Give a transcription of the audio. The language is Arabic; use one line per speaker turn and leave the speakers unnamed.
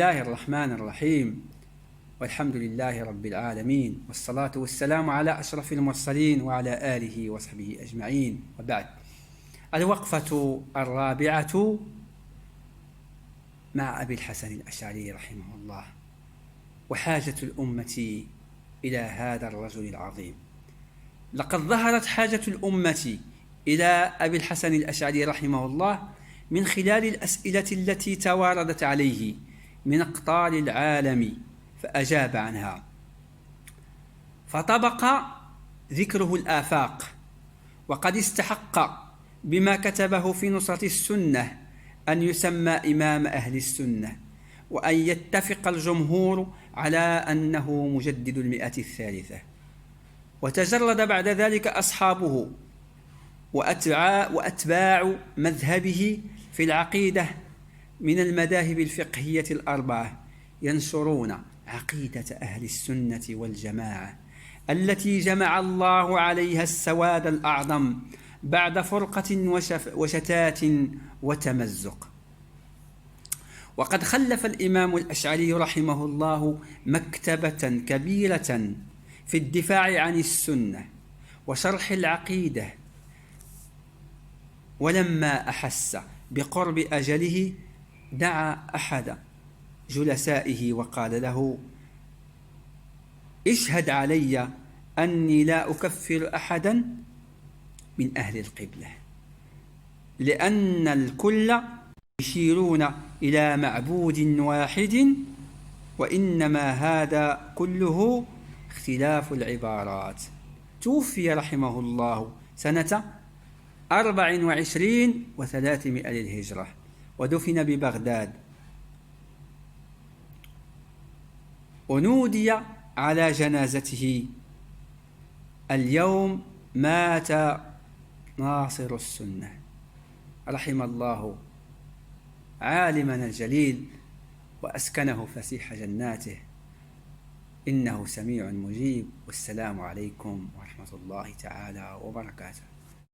الله الرحمن الرحيم، والحمد لله رب العالمين، والصلاة والسلام على أشرف المرسلين وعلى آله وصحبه أجمعين، وبعد. الوقفة الرابعة مع أبي الحسن الأشعري رحمه الله، وحاجة الأمة إلى هذا الرجل العظيم. لقد ظهرت حاجة الأمة إلى أبي الحسن الأشعري رحمه الله من خلال الأسئلة التي تواردت عليه من أقطار العالم، فأجاب عنها، فطبق ذكره الآفاق، وقد استحق بما كتبه في نصرة السنة أن يسمى إمام أهل السنة، وأن يتفق الجمهور على أنه مجدد 100 وتجرد بعد ذلك أصحابه وأتباع مذهبه في العقيدة من المذاهب الفقهية الأربعة، ينشرون عقيدة أهل السنة والجماعة التي جمع الله عليها السواد الأعظم بعد فرقة وشتات وتمزق. وقد خلف الإمام الأشعري رحمه الله مكتبة كبيرة في الدفاع عن السنة وشرح العقيدة، ولما أحس بقرب أجله دعا أحد جلسائه وقال له: اشهد علي أني لا أكفر أحدا من أهل القبلة، لأن الكل يشيرون إلى معبود واحد، وإنما هذا كله اختلاف العبارات. توفي رحمه الله سنة 24 و300 للهجرة، ودفن ببغداد، ونودي على جنازته: اليوم مات ناصر السنة. رحم الله عالمنا الجليل وأسكنه فسيح جناته، إنه سميع مجيب. والسلام عليكم ورحمة الله تعالى وبركاته.